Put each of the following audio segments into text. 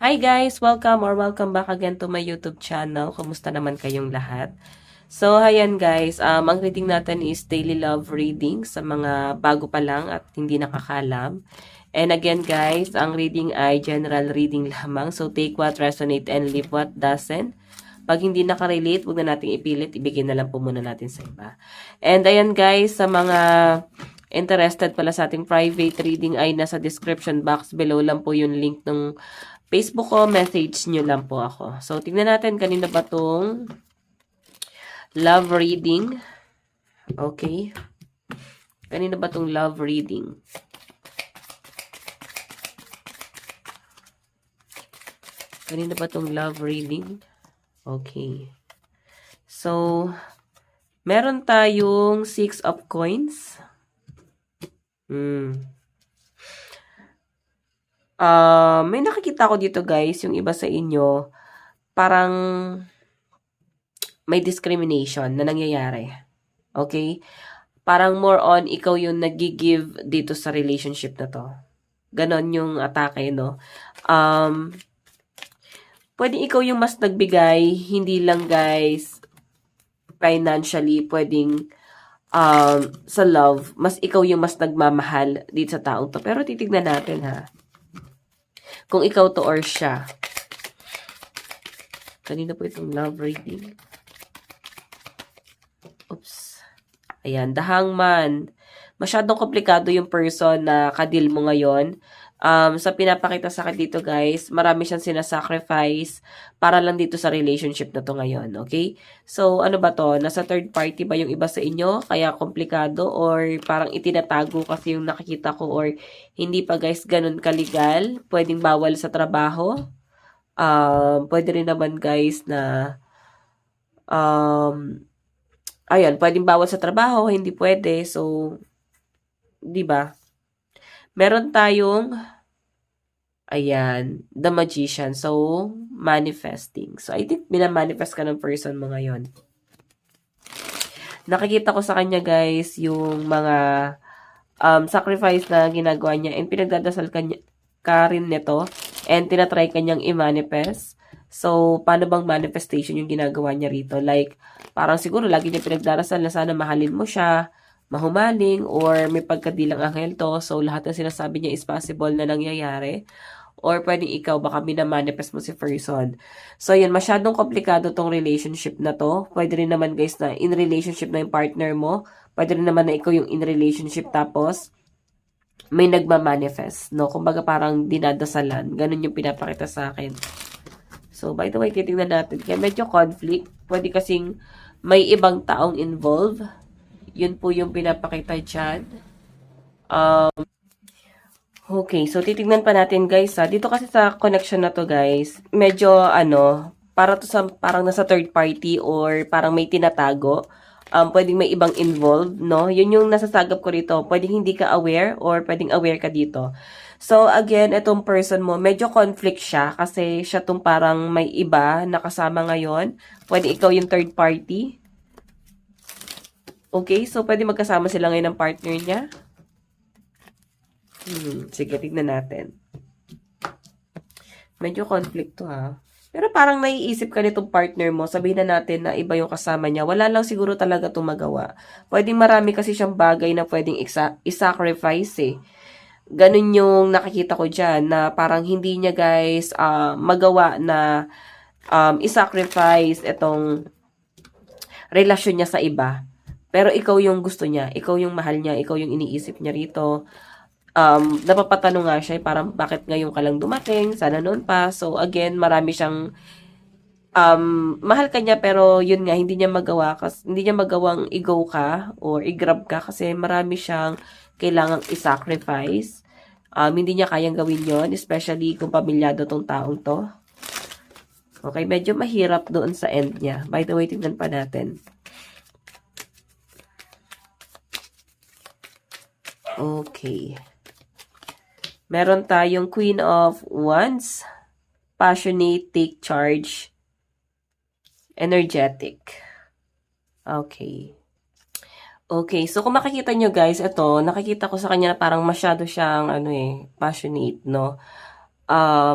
Hi guys! Welcome back again to my YouTube channel. Kumusta naman kayong lahat? So, ayan guys, ang reading natin is daily love reading sa mga bago pa lang at hindi nakakalam. And again guys, ang reading ay general reading lamang. So, take what resonate and leave what doesn't. Pag hindi nakarelate, huwag na natin ipilit. Ibigay na lang po muna natin sa iba. And ayan guys, sa mga interested pala sa ating private reading ay nasa description box below lang po yung link ng Facebook ko, message nyo lang po ako. So, tingnan natin kanina ba tong love reading. Okay. Kanina ba tong love reading? Kanina ba tong love reading? Okay. So, meron tayong 6 of coins. May nakikita ko dito guys, yung iba sa inyo, parang may discrimination na nangyayari. Okay? Parang more on, ikaw yung nag-give dito sa relationship na to. Ganon yung atake, no? Pwede ikaw yung mas nagbigay, hindi lang guys, financially, pwedeng sa love, mas ikaw yung mas nagmamahal dito sa taong to. Pero titignan natin ha. Kung ikaw to or siya. Kanina po itong love reading. Oops. Ayan, the hangman. Masyadong komplikado yung person na kadil mo ngayon. Sa pinapakita sa akin dito guys, marami siyang sinasacrifice para lang dito sa relationship na to ngayon, okay? So, ano ba to? Nasa third party ba yung iba sa inyo? Kaya komplikado or parang itinatago kasi yung nakikita ko or hindi pa guys ganun kaligal? Pwedeng bawal sa trabaho? Pwede rin naman guys na ayan, pwedeng bawal sa trabaho, hindi pwede. So, 'di ba? Meron tayong ayan, the magician. So, manifesting. So, I think minamanifest ka ng person mo ngayon. Nakikita ko sa kanya guys, yung mga sacrifice na ginagawa niya and pinagdadasal ka rin nito and tinatry kanyang i-manifest. So, paano bang manifestation yung ginagawa niya rito? Like, parang siguro lagi niya pinagdarasal na sana mahalin mo siya, mahumaling, or may pagkadilang anghel to. So, lahat ng sinasabi niya is possible na nangyayari. Or pwedeng ikaw, baka minamanifest mo si person. So, yun, masyadong komplikado tong relationship na to. Pwede rin naman guys na in relationship na yung partner mo. Pwede rin naman na ikaw yung in relationship tapos may nagmamanifest, no? Kumbaga parang dinadasalan. Ganun yung pinapakita sa akin. So, by the way, titingnan natin. Kaya medyo conflict. Pwede kasing may ibang taong involved. Yun po yung pinapakita dyan. Okay, so titingnan pa natin guys ha. Dito kasi sa connection na to guys, medyo para to sa parang nasa third party or parang may tinatago. Pwedeng may ibang involved, no? Yun yung nasasagap ko rito. Pwedeng hindi ka aware or pwedeng aware ka dito. So, again, itong person mo, medyo conflict siya kasi siya tong parang may iba na kasama ngayon. Pwede ikaw yung third party. Okay, so pwede magkasama sila ngayon ng partner niya. Sige, tignan natin. Medyo conflict to ha. Pero parang naiisip ka nitong partner mo, sabihin na natin na iba yung kasama niya. Wala lang siguro talaga itong magawa. Pwedeng marami kasi siyang bagay na pwedeng isacrifice eh. Ganun yung nakikita ko dyan na parang hindi niya guys magawa na isacrifice itong relasyon niya sa iba. Pero ikaw yung gusto niya, ikaw yung mahal niya, ikaw yung iniisip niya rito. Napapatanong nga siya, parang bakit ngayon ka lang dumating, sana noon pa. So again, marami siyang mahal ka niya pero yun nga hindi niya magawa kasi hindi niya magawang i-go ka or i-grab ka kasi marami siyang kailangang i-sacrifice. Hindi niya kayang gawin yon, especially kung pamilyado tong taong to. Okay, medyo mahirap doon sa end niya. By the way, tingnan pa natin. Okay. Meron tayong Queen of Wands, passionate, take charge, energetic. Okay. Okay, so kung makikita nyo guys, ito, nakikita ko sa kanya na parang masyado siyang, passionate, no?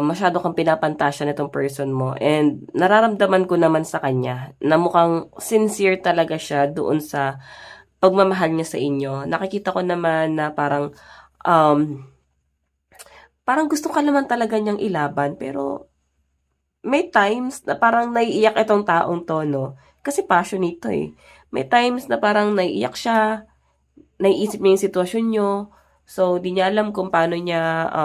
Masyado kang pinapantasya nitong person mo. And nararamdaman ko naman sa kanya na mukhang sincere talaga siya doon sa pagmamahal niya sa inyo. Nakikita ko naman na um, parang gusto ka naman talaga niyang ilaban, pero may times na parang naiiyak itong taong to, no? Kasi passionate to eh. May times na parang naiiyak siya, naiisip niya yung sitwasyon niyo. So, di niya alam kung paano niya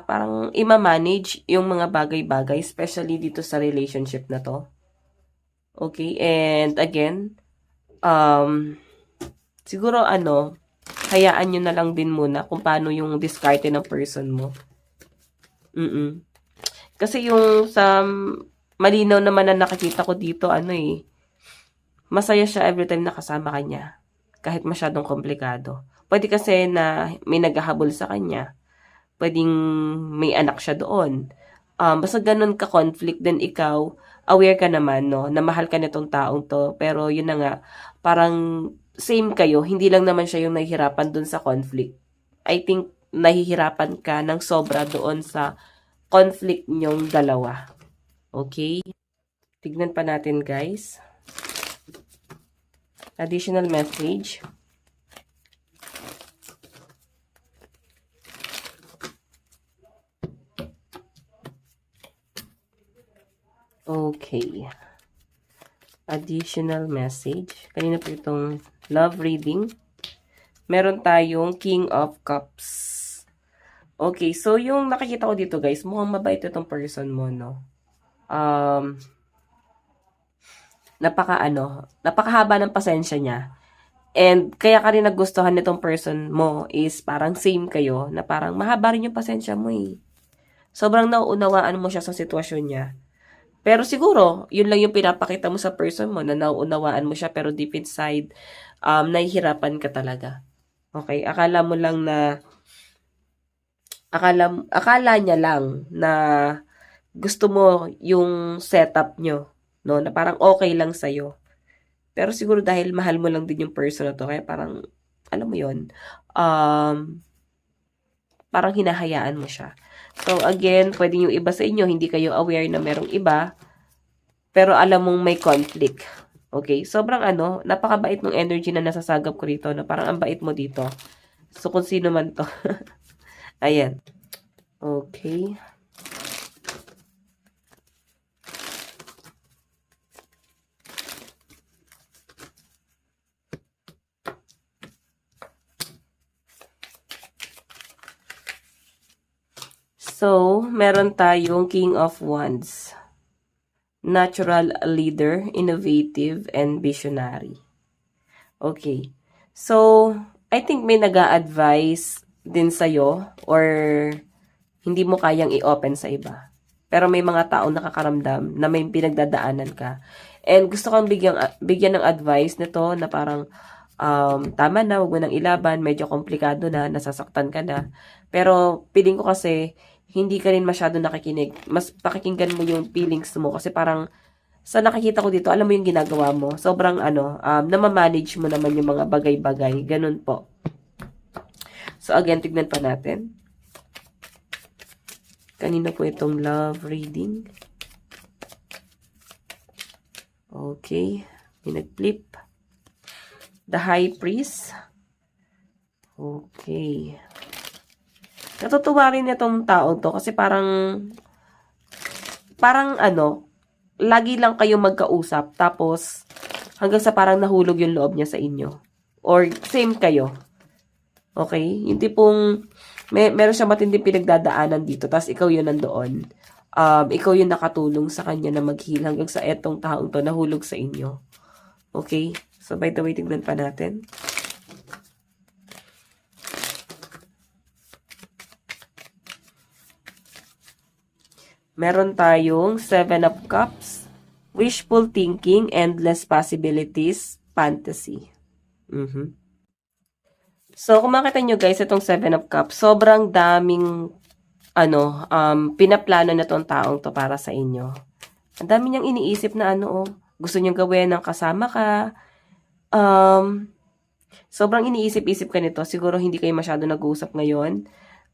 parang ima-manage yung mga bagay-bagay, especially dito sa relationship na to. Okay, and again, siguro hayaan nyo na lang din muna kung paano yung diskarte ng person mo. Kasi yung sa malinaw naman na nakikita ko dito, masaya siya every time nakasama ka niya. Kahit masyadong komplikado. Pwede kasi na may naghahabol sa kanya. Pwedeng may anak siya doon. Basta ganun ka-conflict, then ikaw, aware ka naman, no, na mahal ka nitong taong to. Pero yun na nga, parang same kayo, hindi lang naman siya yung nahihirapan dun sa conflict. I think, nahihirapan ka ng sobra doon sa conflict nyong dalawa. Okay? Tignan pa natin, guys. Additional message. Okay. Additional message. Kanina po itong love reading. Meron tayong King of Cups. Okay, so yung nakikita ko dito guys, mukhang mabait itong person mo, no? Napakahaba ng pasensya niya. And kaya ka rin nagustuhan nitong person mo is parang same kayo, na parang mahaba rin yung pasensya mo eh. Sobrang nauunawaan mo siya sa sitwasyon niya. Pero siguro, yun lang yung pinapakita mo sa person mo, na nauunawaan mo siya, pero deep inside, nahihirapan ka talaga. Okay, akala niya lang na gusto mo yung setup nyo, no? Na parang okay lang sa'yo. Pero siguro dahil mahal mo lang din yung person na to, kaya parang, alam mo yun, parang hinahayaan mo siya. So, again, pwedeng yung iba sa inyo, hindi kayo aware na merong iba, pero alam mong may conflict. Okay? Sobrang napakabait ng energy na nasasagap ko rito, na parang ang bait mo dito. So, kung sino man to. Ayan. Okay. So, meron tayong King of Wands. Natural leader, innovative, and visionary. Okay. So, I think may nag-a-advise din sa'yo or hindi mo kayang i-open sa iba. Pero may mga taong nakakaramdam na may pinagdadaanan ka. And gusto kang bigyan ng advice nito na parang tama na, wag mo nang ilaban, medyo komplikado na, nasasaktan ka na. Pero piling ko kasi hindi ka rin masyado nakikinig. Mas pakikinggan mo yung feelings mo kasi parang sa nakikita ko dito, alam mo yung ginagawa mo. Sobrang namamanage mo naman yung mga bagay-bagay. Ganun po. So again, tignan pa natin. Kanina po itong love reading. Okay. May nag-flip. The High Priest. Okay. Natutuwa rin itong tao to kasi parang lagi lang kayo magkausap tapos hanggang sa parang nahulog yung loob niya sa inyo. Or same kayo. Okay? Yung tipong meron siya matinding pinagdadaanan dito tapos ikaw yun nandoon. Ikaw yung nakatulong sa kanya na mag-heal hanggang sa etong taong to nahulog sa inyo. Okay? So by the way, tignan pa natin. Meron tayong 7 of Cups, wishful thinking, endless possibilities, fantasy. So, kung makita nyo guys, itong 7 of Cups, sobrang daming pinaplano na tong taong to para sa inyo. Ang dami niyang iniisip na gusto niyong gawin ng kasama ka. Um, sobrang iniisip-isip ka nito. Siguro hindi kayo masyado nag-uusap ngayon.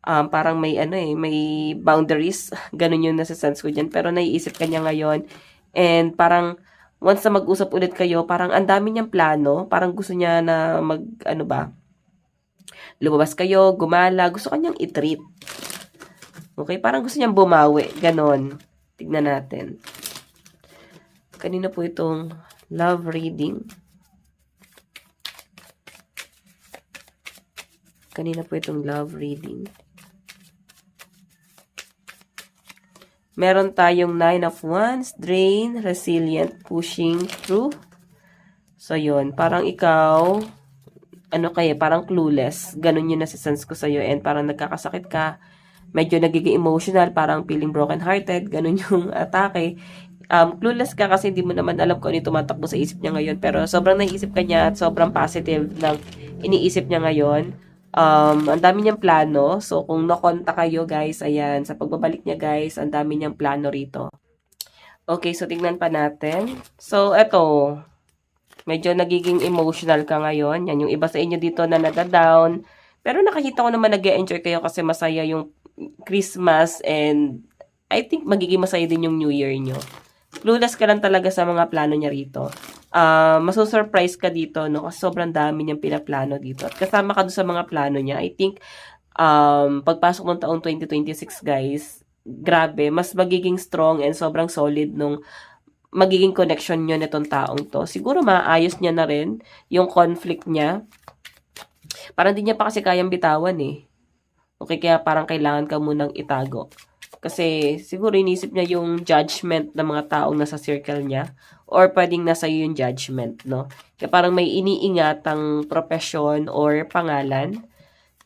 Parang may may boundaries. Ganun yung nasa-sense ko dyan. Pero naiisip ka niya ngayon. And parang once na mag-usap ulit kayo, parang ang dami niyang plano. Parang gusto niya na lumabas kayo, gumala. Gusto kanyang i-treat. Okay? Parang gusto niyang bumawi. Ganon. Tignan natin. Kanina po itong love reading. Kanina po itong love reading. Meron tayong 9 of Wands, drain, resilient, pushing through. So, yun. Parang ikaw, parang clueless. Ganun yung nasisense ko sa'yo. And parang nagkakasakit ka. Medyo nagiging emotional, parang feeling broken-hearted. Ganun yung atake. Clueless ka kasi hindi mo naman alam kung ano yung tumatakbo sa isip niya ngayon. Pero sobrang naisip ka niya at sobrang positive ng iniisip niya ngayon. Ang dami niyang plano. So, kung nakonta kayo, guys, ayan, sa pagbabalik niya, guys, ang dami niyang plano rito. Okay, so tignan pa natin. So, eto, medyo nagiging emotional ka ngayon. Yan, yung iba sa inyo dito na nada-down. Pero nakikita ko naman nag-e-enjoy kayo kasi masaya yung Christmas and I think magiging masaya din yung New Year nyo. Clueless ka lang talaga sa mga plano niya rito. Masusurprise ka dito, no? Kasi sobrang dami niyang pinaplano dito. At kasama ka doon sa mga plano niya. I think, pagpasok ng taong 2026, guys, grabe, mas magiging strong and sobrang solid nung magiging connection niyo nitong taong to. Siguro maayos niya na rin yung conflict niya. Parang hindi niya pa kasi kayang bitawan eh. Okay, kaya parang kailangan ka munang itago. Kasi siguro inisip niya yung judgment ng mga taong nasa circle niya or pwedeng nasa iyo yung judgment, no? Kaya parang may iniingatang profession or pangalan.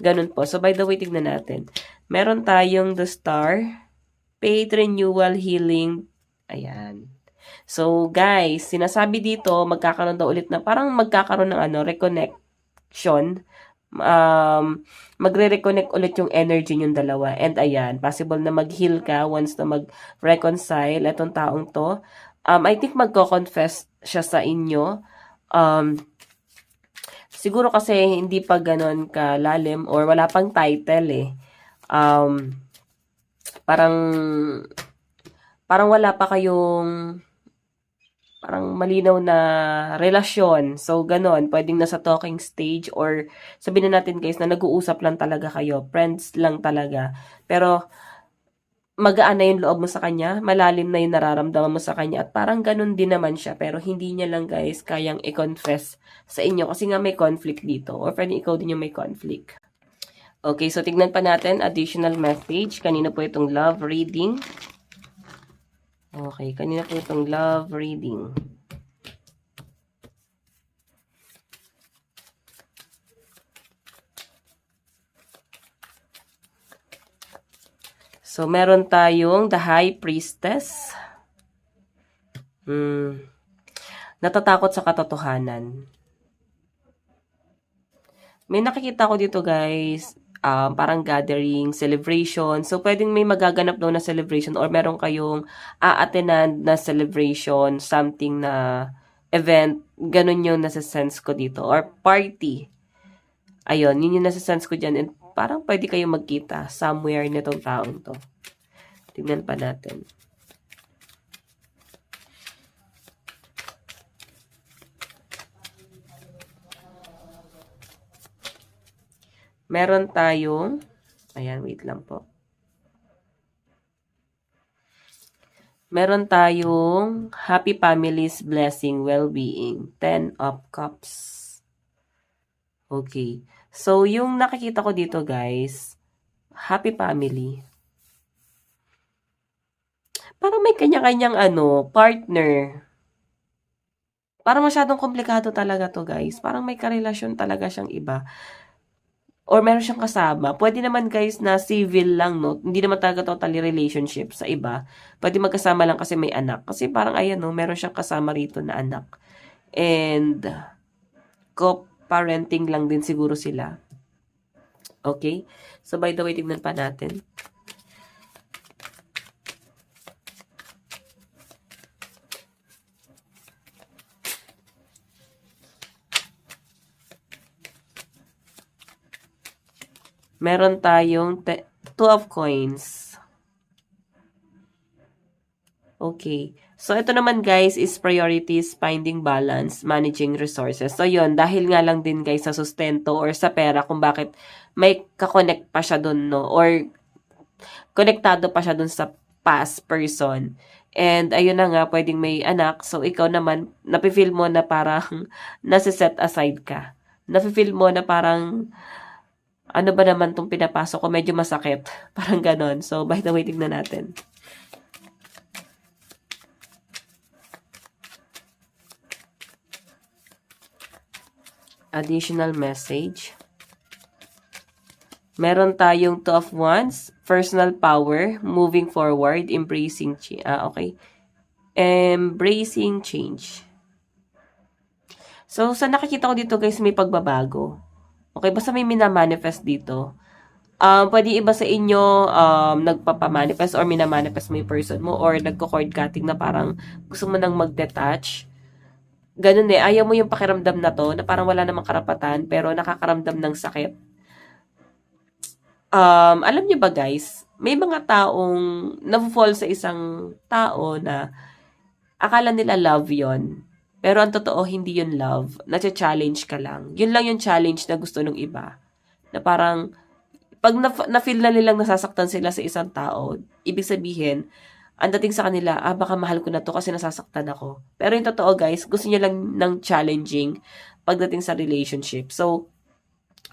Ganun po. So, by the way, tignan natin. Meron tayong the star, faith, renewal, healing. Ayan. So, guys, sinasabi dito, magkakaroon daw ulit na, parang magkakaroon ng reconnection. Magre-reconnect ulit yung energy yung dalawa. And ayan, possible na mag-heal ka once na mag-reconcile itong taong to. I think magko-confess siya sa inyo. Siguro kasi hindi pa ganon kalalim or wala pang title eh. Parang wala pa kayong parang malinaw na relasyon. So, ganon. Pwedeng nasa talking stage or sabihin na natin guys na nag-uusap lang talaga kayo. Friends lang talaga. Pero, magaan na yung loob mo sa kanya. Malalim na yung nararamdaman mo sa kanya. At parang ganon din naman siya. Pero, hindi niya lang guys kayang i-confess sa inyo. Kasi nga may conflict dito. Or pwedeng ikaw din yung may conflict. Okay, so tignan pa natin. Additional message. Kanina po itong love reading. Okay, kanina po itong love reading. So, meron tayong the High Priestess. Natatakot sa katotohanan. May nakikita ko dito guys, parang gathering, celebration. So, pwedeng may magaganap daw na celebration or meron kayong a-attendan na celebration, something na event. Ganun yung nasa-sense ko dito. Or party. Ayun, yun yung nasa-sense ko dyan. And parang pwede kayong magkita somewhere nitong taong to. Tingnan pa natin. Meron tayong, ayan, wait lang po. Meron tayong happy families, blessing, well-being, 10 of cups. Okay. So, yung nakikita ko dito, guys, happy family. Parang may kanya-kanyang partner. Parang masyadong komplikado talaga to, guys. Parang may karelasyon talaga siyang iba. Or meron siyang kasama. Pwede naman guys na civil lang, no? Hindi naman talaga totally relationship sa iba. Pwede magkasama lang kasi may anak. Kasi parang ayan, no? Meron siyang kasama rito na anak. And co-parenting lang din siguro sila. Okay? So by the way, tignan pa natin. Meron tayong two of coins. Okay. So, ito naman guys is priorities, finding balance, managing resources. So, yun. Dahil nga lang din guys sa sustento or sa pera kung bakit may kakonect pa siya dun, no? Or konektado pa siya dun sa past person. And ayun na nga, pwedeng may anak. So, ikaw naman, napifeel mo na parang nasa-set aside ka. Napifeel mo na parang ano ba naman tong pinapasok ko? Medyo masakit. Parang ganon. So, by the way, tignan natin. Additional message. Meron tayong Two of Wands, personal power, moving forward, embracing change. Okay. Embracing change. So, sa nakikita ko dito guys, may pagbabago. Okay, basta may minamanifest dito. Pwede iba sa inyo nagpapamanifest or minamanifest mo yung person mo or nagko-cord cutting na parang gusto mo nang mag-detach. Ganun eh, ayaw mo yung pakiramdam na to na parang wala namang karapatan pero nakakaramdam ng sakit. Alam niyo ba guys, may mga taong na-fall sa isang tao na akala nila love yon. Pero ang totoo, hindi yun love. Nacha-challenge ka lang. Yun lang yung challenge na gusto ng iba. Na parang, pag na-feel na nilang nasasaktan sila sa isang tao, ibig sabihin, ang dating sa kanila, baka mahal ko na to kasi nasasaktan ako. Pero yung totoo guys, gusto niya lang ng challenging pagdating sa relationship. So,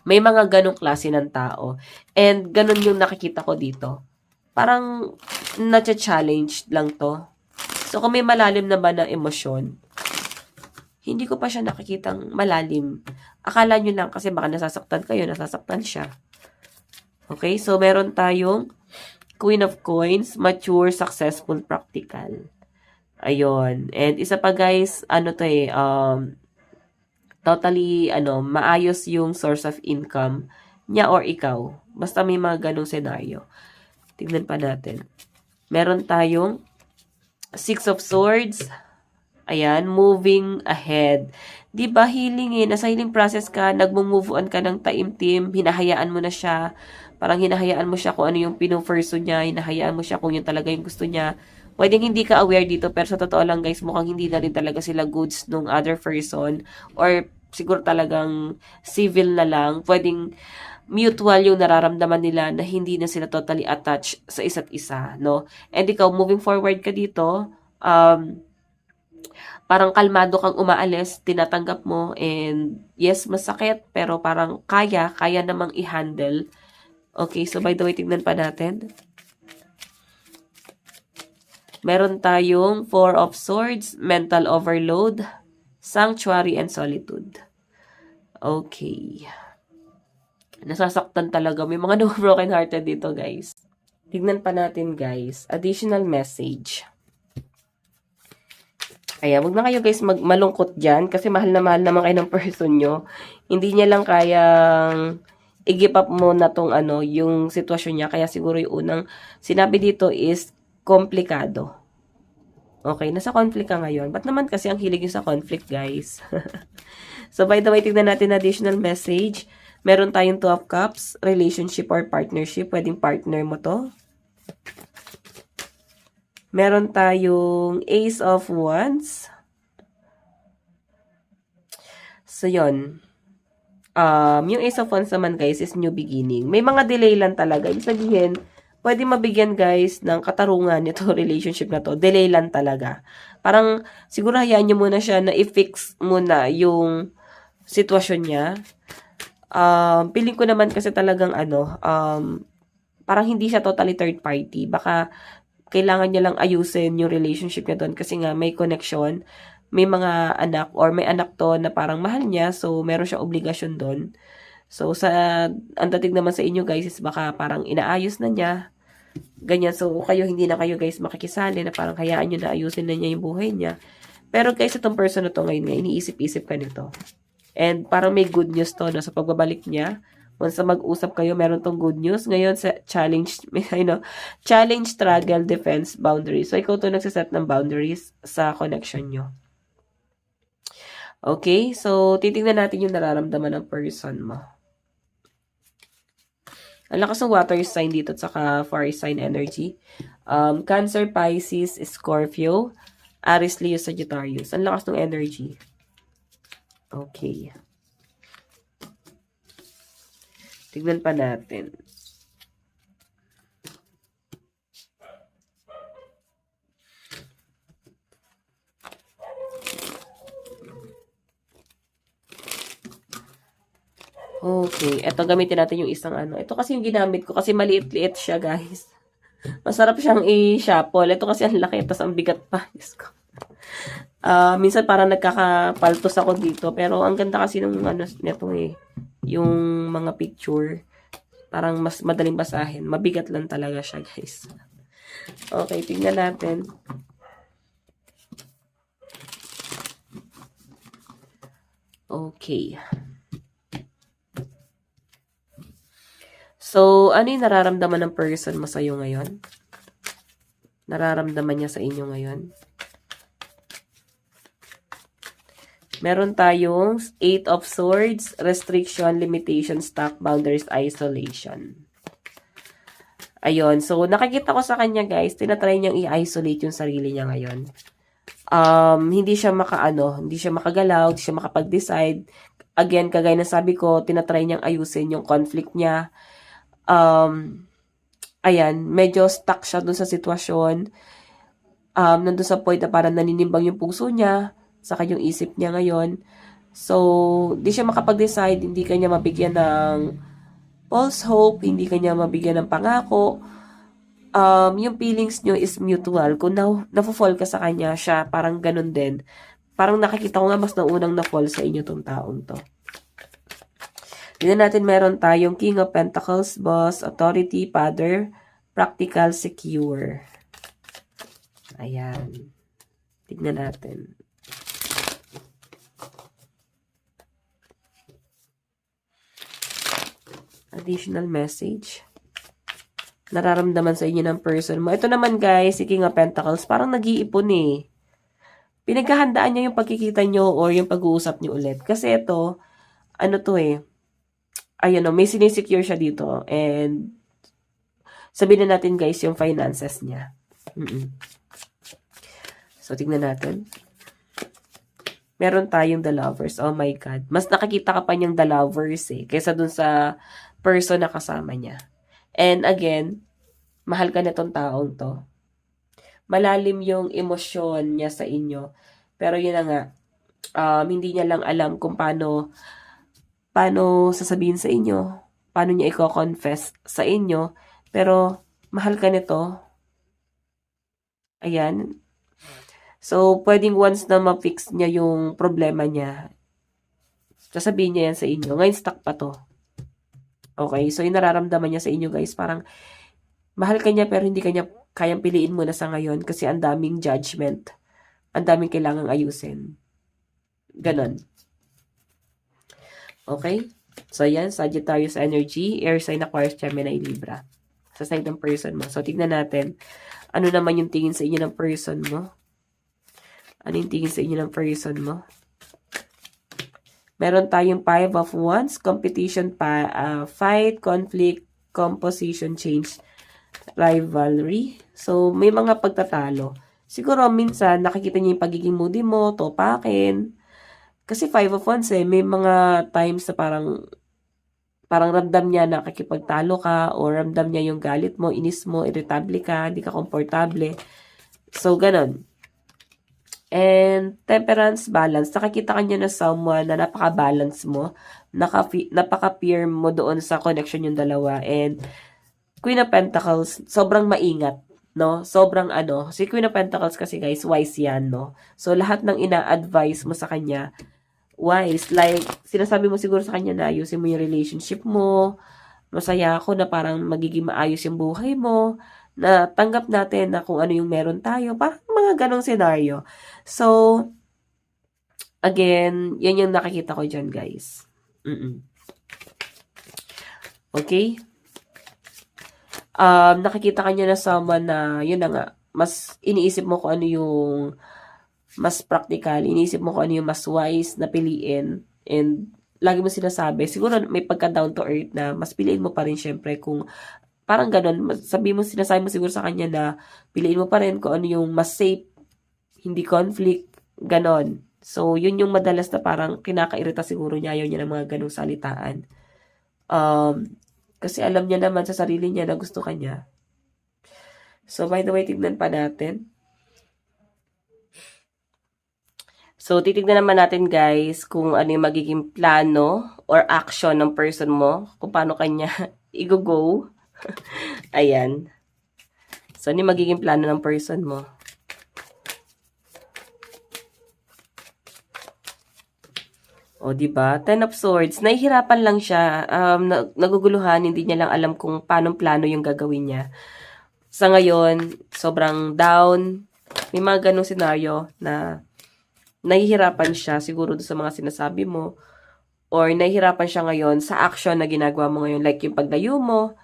may mga ganong klase ng tao. And ganon yung nakikita ko dito. Parang, nacha-challenge lang to. So, kung may malalim na ba na emosyon, hindi ko pa siya nakikitang malalim. Akala nyo lang kasi baka nasasaktan kayo, nasasaktan siya. Okay, so meron tayong Queen of Coins, mature, successful, practical. Ayun. And isa pa guys, ano to eh, totally, maayos yung source of income niya or ikaw. Basta may mga ganong senaryo. Tignan pa natin. Meron tayong Six of Swords. Ayan, moving ahead. Diba, healing eh. Nasa healing process ka, nagmo-move on ka ng taimtim, hinahayaan mo na siya. Parang hinahayaan mo siya kung ano yung pinufurso niya, hinahayaan mo siya kung yun talaga yung gusto niya. Pwedeng hindi ka aware dito, pero sa totoo lang guys, mukhang hindi na rin talaga sila goods nung other person. Or siguro talagang civil na lang. Pwedeng mutual yung nararamdaman nila na hindi na sila totally attached sa isa't isa, no? And ikaw, moving forward ka dito, parang kalmado kang umaalis, tinatanggap mo, and yes, masakit, pero parang kaya namang i-handle. Okay, so by the way, tignan pa natin. Meron tayong Four of Swords, mental overload, sanctuary, and solitude. Okay. Nasasaktan talaga. May mga broken hearted dito, guys. Tignan pa natin, guys. Additional message. Kaya, wag na kayo guys malungkot dyan kasi mahal naman kayo ng person nyo. Hindi niya lang kayang i-give up mo na tong yung sitwasyon niya. Kaya siguro yung unang sinabi dito is komplikado. Okay, nasa conflict ka ngayon. Ba't naman kasi ang hilig yung sa conflict, guys? So, by the way, tignan natin additional message. Meron tayong Two of Cups, relationship or partnership. Pwedeng partner mo to. Meron tayong Ace of Wands. So, yun. Yung Ace of Wands naman, guys, is new beginning. May mga delay lang talaga. Ibig sabihin, pwede mabigyan, guys, ng katarungan nito relationship na to. Delay lang talaga. Parang, siguro hayaan nyo muna siya na i-fix muna yung sitwasyon niya. Feeling ko naman kasi talagang parang hindi siya totally third party. Baka, kailangan niya lang ayusin yung relationship niya doon kasi nga may connection. May mga anak or may anak to na parang mahal niya, so meron siyang obligasyon doon. So ang dating naman sa inyo guys is baka parang inaayos na niya, ganyan. So kayo, hindi na kayo guys makikisali na parang hayaan nyo na ayusin na niya yung buhay niya. Pero guys, itong person na to ngayon nga, iniisip-isip ka nito. And parang may good news to na sa pagbabalik niya. Once na mag-usap kayo, meron tong good news. Ngayon sa challenge, challenge, struggle, defense, boundaries. So ikaw to nagsaset ng boundaries sa connection nyo. Okay, so titingnan natin yung nararamdaman ng person mo. Ang lakas ng water sign dito at saka fire sign energy. Cancer, Pisces, Scorpio, Aries, Leo, Sagittarius. Ang lakas ng energy. Okay. Tignan pa natin. Okay. Ito, gamitin natin yung isang ano. Ito kasi yung ginamit ko kasi maliit-liit siya, guys. Masarap siyang i-shuffle. Ito kasi ang laki, tapos ang bigat pa. Diyos ko. Minsan parang nagkakapaltos ako dito. Pero ang ganda kasi nung ano, nito yung mga picture. Parang mas madaling basahin. Mabigat lang talaga siya, guys. Okay, tingnan natin. Okay. So, ano yung nararamdaman ng person mo sa'yo ngayon? Nararamdaman niya sa inyo ngayon? Meron tayong 8 of Swords, restriction, limitation, stuck, boundaries, isolation. Ayun. So, nakikita ko sa kanya, guys, tinatry niyang i-isolate yung sarili niya ngayon. Hindi siya hindi siya makagalaw, hindi siya makapag-decide. Again, kagaya na sabi ko, tinatry niyang ayusin yung conflict niya. Ayan, medyo stuck siya dun sa sitwasyon. Nandun sa point na parang naninimbang yung puso niya, saka yung isip niya ngayon. So, di siya makapag-decide, hindi kanya mabigyan ng false hope, hindi kanya mabigyan ng pangako. Yung feelings nyo is mutual. Kung na-fall ka sa kanya, siya parang ganun din. Parang nakikita ko nga mas naunang na-fall sa inyo tong taong to. Tignan natin, meron tayong King of Pentacles, Boss, Authority, Father, Practical, Secure. Ayan. Tignan natin. Additional message. Nararamdaman sa inyo ng person mo. Ito naman, guys, si King of Pentacles, parang nag-iipon eh. Pinaghahandaan niya yung pagkikita nyo or yung pag-uusap nyo ulit. Kasi ito, ano to eh, ayun may sinisecure siya dito. And, sabihin na natin, guys, yung finances niya. So, tignan natin. Meron tayong The Lovers. Oh my God. Mas nakikita ka pa niyang The Lovers eh, kaysa dun sa person na kasama niya. And again, mahal ka na tong taong to. Malalim yung emosyon niya sa inyo. Pero yun na nga, hindi niya lang alam kung paano sasabihin sa inyo, paano niya i-confess sa inyo. Pero mahal ka nito. Ayan. So, pwedeng once na ma-fix niya yung problema niya, sasabihin niya yan sa inyo. Ngayon, stuck pa to. Okay, so yung nararamdaman niya sa inyo, guys, parang mahal ka niya pero hindi ka niya kayang piliin muna sa ngayon kasi ang daming judgment. Ang daming kailangang ayusin. Ganon. Okay? So, yan, Sagittarius energy, air sign, Aquarius, Gemini, Libra. Sa side ng person mo. So, tignan natin. Ano naman yung tingin sa inyo ng person mo? Ano yung tingin sa inyo ng person mo? Meron tayong 5 of Wands, competition, fight, conflict, composition, change, rivalry. So, may mga pagtatalo. Siguro, minsan, nakikita niyo yung pagiging moody mo, topakin. Kasi 5 of Wands may mga times na parang ramdam niya na nakikipagtalo ka o ramdam niya yung galit mo, inis mo, irritable ka, hindi ka komportable. So, ganon. And temperance, balance. Nakikita ka niya na someone na napaka-balance mo. Napaka-peer mo doon sa connection yung dalawa. And Queen of Pentacles, sobrang maingat. No? Sobrang Si Queen of Pentacles kasi, guys, wise yan, no? So, lahat ng ina-advise mo sa kanya, wise. Like, sinasabi mo siguro sa kanya na ayusin mo yung relationship mo. Masaya ako na parang magiging maayos yung buhay mo. Na tanggap natin na kung ano yung meron tayo. Parang mga ganong senaryo. So, again, yan yung nakikita ko dyan, guys. Okay? Nakikita ka niya na someone na, yun na nga, mas iniisip mo kung ano yung mas practical. Iniisip mo kung ano yung mas wise na piliin. And lagi mo sinasabi, siguro may pagka down to earth na mas piliin mo pa rin syempre kung parang ganun, sabi mo, sinasabi mo siguro sa kanya na piliin mo pa rin kung ano yung mas safe, hindi conflict, ganon. So, yun yung madalas na parang kinakairita siguro niya, ayaw niya ng mga ganong salitaan. Kasi alam niya naman sa sarili niya na gusto kanya. So, by the way, tignan pa natin. So, titignan naman natin guys kung ano yung magiging plano or action ng person mo, kung paano kanya i-go. Ayan. So, ano yung magiging plano ng person mo? O, diba? Ten of Swords. Nahihirapan lang siya. Naguguluhan. Hindi niya lang alam kung paano plano yung gagawin niya. Sa ngayon, sobrang down. May mga ganong senaryo na nahihirapan siya siguro sa mga sinasabi mo. Or nahihirapan siya ngayon sa action na ginagawa mo ngayon. Like yung paglayo mo,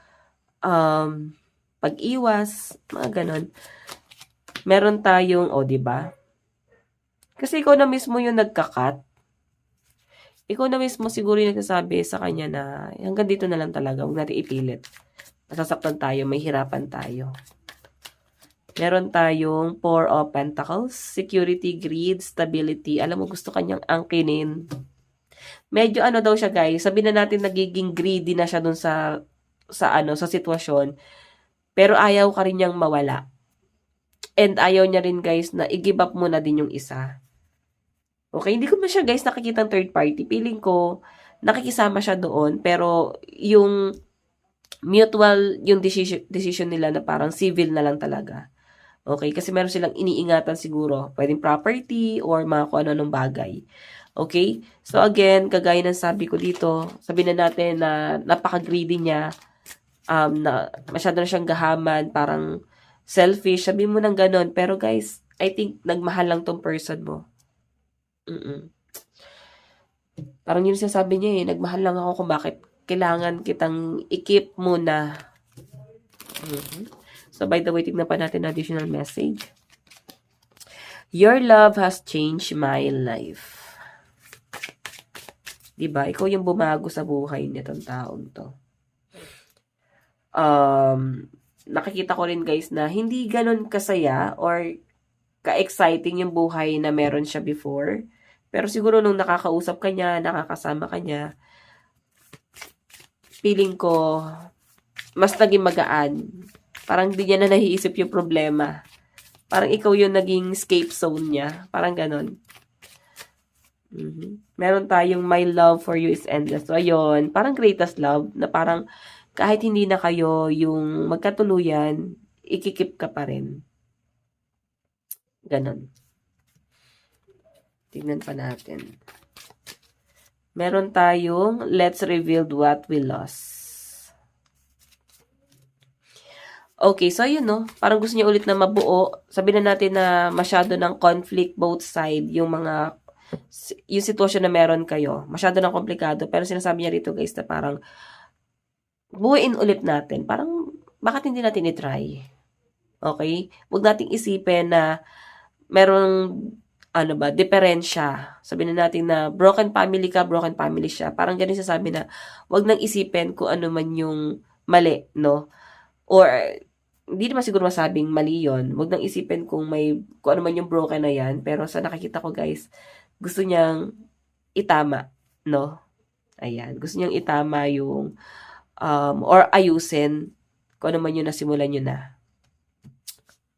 pag-iwas, mga ganon. Meron tayong, o, diba? Kasi ikaw na mismo yung nagkakat. Ikaw na mismo siguro yung nagsasabi sa kanya na hanggang dito na lang talaga, huwag natin ipilit. Masasaktan tayo, may hirapan tayo. Meron tayong Four of Pentacles, security, greed, stability. Alam mo, gusto kanyang angkinin. Medyo ano daw siya guys, sabihin na natin nagiging greedy na siya dun sa sitwasyon. Pero ayaw ka rin niyang mawala. And ayaw niya rin guys na i-give up mo na din yung isa. Okay, hindi ko na siya guys nakikita third party. Feeling ko nakikisama siya doon pero yung mutual yung decision nila na parang civil na lang talaga. Okay, kasi meron silang iniingatan siguro. Pwedeng property or mga kung ano-anong bagay. Okay? So again, kagaya ng sabi ko dito, sabihin na natin na napaka-greedy niya, na masyado na siyang gahaman, parang selfish, sabihin mo ng ganon. Pero guys, I think nagmahal lang tong person mo. Parang yun sinasabi niya eh, nagmahal lang ako kung bakit kailangan kitang i-keep muna. So by the way, tignan pa natin additional message. Your love has changed my life. Diba? Ikaw yung bumago sa buhay nitong taong to. Nakikita ko rin guys na hindi ganun kasaya or ka-exciting yung buhay na meron siya before. Pero siguro nung nakakausap ka niya, nakakasama ka niya, feeling ko, mas naging magaan. Parang di niya na nahiisip yung problema. Parang ikaw yung naging escape zone niya. Parang ganon. Meron tayong my love for you is endless. So, ayun. Parang greatest love na parang kahit hindi na kayo yung magkatuluyan, ikikip ka pa rin. Ganon. Tingnan pa natin. Meron tayong let's reveal what we lost. Okay, so yun no. Parang gusto niya ulit na mabuo. Sabihin na natin na masyado ng conflict both side yung sitwasyon na meron kayo. Masyado ng komplikado. Pero sinasabi niya rito guys na parang buuin ulit natin. Parang bakit hindi natin i-try? Okay? Huwag nating isipin na merong diferensya. Sabihin na natin na broken family ka, broken family siya. Parang ganun sasabi na, wag nang isipin kung ano man yung mali, no? Or, hindi naman siguro masabing mali yon. Wag nang isipin kung ano man yung broken na yan. Pero sa nakikita ko guys, gusto niyang itama, no? Ayan. Gusto niyang itama yung, or ayusin kung ano man yung nasimulan nyo na.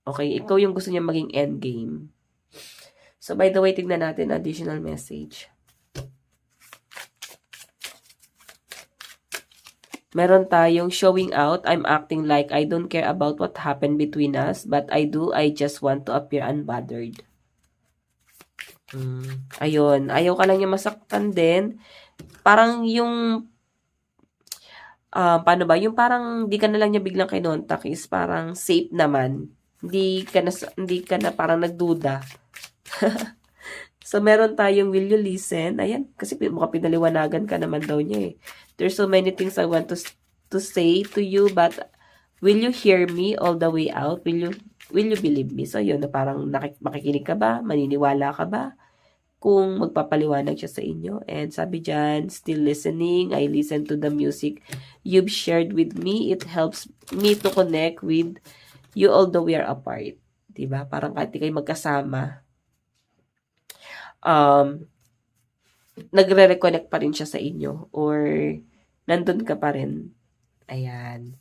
Okay? Ikaw yung gusto niyang maging endgame. So, by the way, tignan natin additional message. Meron tayong showing out. I'm acting like I don't care about what happened between us, but I do. I just want to appear unbothered. Ayun. Ayaw ka lang niya masaktan din. Parang yung, paano ba? Yung parang di ka na lang niya biglang kinontak is parang safe naman. Hindi ka na parang nagduda. So, meron tayong will you listen? Ayan, kasi mukhang pinaliwanagan ka naman daw niya eh. There's so many things I want to say to you, but will you hear me all the way out? Will you believe me? So, yun, na parang makikinig ka ba? Maniniwala ka ba? kung magpapaliwanag siya sa inyo. And sabi dyan, still listening. I listen to the music you've shared with me. It helps me to connect with you although we are apart. Diba? Parang kahit di kayo magkasama, nagre-reconnect pa rin siya sa inyo or nandun ka pa rin. Ayan.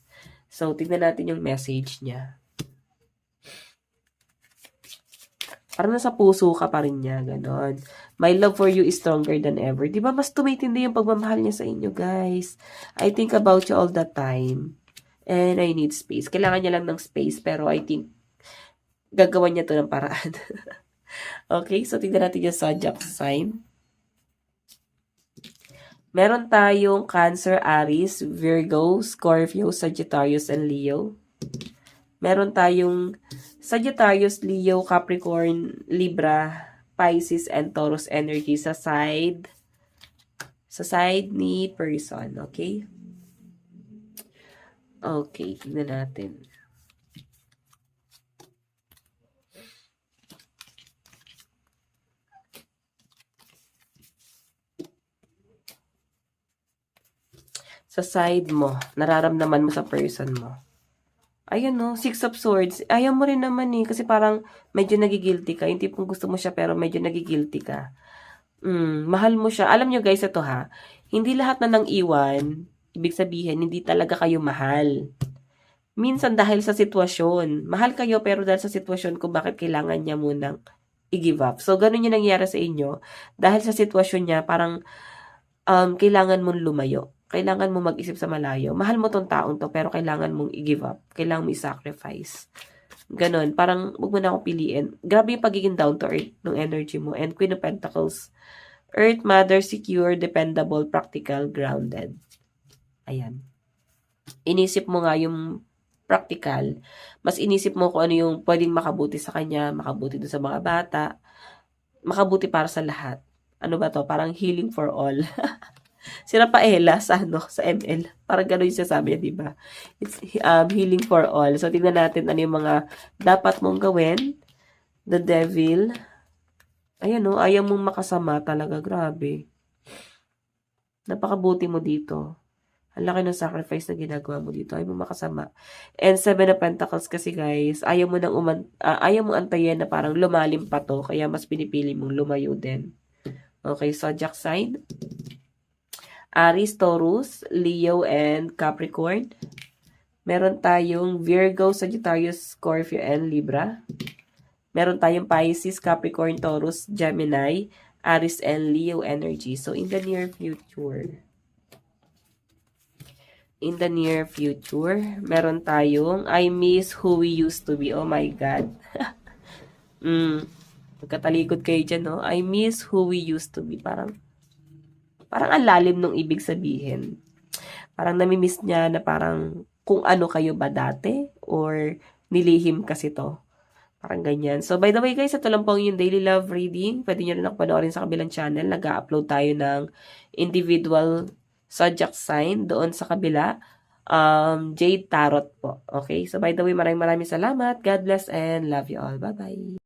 So, tignan natin yung message niya. Parang nasa puso ka pa rin niya, ganon. My love for you is stronger than ever. Di ba mas tumitindi yung pagmamahal niya sa inyo, guys? I think about you all the time. And I need space. Kailangan niya lang ng space, pero I think gagawan niya to ng paraan. Okay, so tignan natin yung zodiac sign. Meron tayong Cancer, Aries, Virgo, Scorpio, Sagittarius, and Leo. Meron tayong Sagittarius, Leo, Capricorn, Libra, Pisces, and Taurus energy sa side ni person, okay? Okay, tingnan natin. Sa side mo, nararamdaman mo sa person mo. Ayun no, Six of Swords. Ayaw mo rin naman kasi parang medyo nagigilty ka. Yung tipong gusto mo siya pero medyo nagigilty ka. Mahal mo siya. Alam nyo guys, ito hindi lahat na nang iwan, ibig sabihin, hindi talaga kayo mahal. Minsan dahil sa sitwasyon. Mahal kayo pero dahil sa sitwasyon kung bakit kailangan niya munang i-give up. So, ganun yung nangyari sa inyo. Dahil sa sitwasyon niya, parang kailangan mong lumayo. Kailangan mo mag-isip sa malayo. Mahal mo tong taong to, pero kailangan mong i-give up. Kailangan mo i-sacrifice. Ganon. Parang, huwag mo na akong piliin. Grabe yung pagiging down to earth ng energy mo. And Queen of Pentacles. Earth, Mother, secure, dependable, practical, grounded. Ayan. Inisip mo nga yung practical. Mas inisip mo kung ano yung pwedeng makabuti sa kanya, makabuti dun sa mga bata, makabuti para sa lahat. Ano ba to? Parang healing for all. Si Rafaela sa ML. Parang gano'n yung sasabi niya, di ba? It's healing for all. So, tingnan natin ano yung mga dapat mong gawin. The Devil. Ayan ayaw mong makasama talaga. Grabe. Napakabuti mo dito. Ang laki ng sacrifice na ginagawa mo dito. Ayaw mong makasama. And Seven of Pentacles kasi guys, ayaw mo mong antayin na parang lumalim pa to. Kaya mas pinipili mong lumayo din. Okay, zodiac sign. Aries, Taurus, Leo, and Capricorn. Meron tayong Virgo, Sagittarius, Scorpio, and Libra. Meron tayong Pisces, Capricorn, Taurus, Gemini, Aries, and Leo energy. So, in the near future, meron tayong I miss who we used to be. Oh my God. Magkatalikod kayo dyan, no? I miss who we used to be. Parang ang lalim nung ibig sabihin. Parang namimiss niya na parang kung ano kayo ba dati or nilihim kasi to. Parang ganyan. So, by the way guys, ito lang po yung daily love reading. Pwede nyo rin ako panoorin sa kabilang channel. Nag-upload tayo ng individual zodiac sign doon sa kabila. Jade Tarot po. Okay? So, by the way, maraming salamat. God bless and love you all. Bye-bye.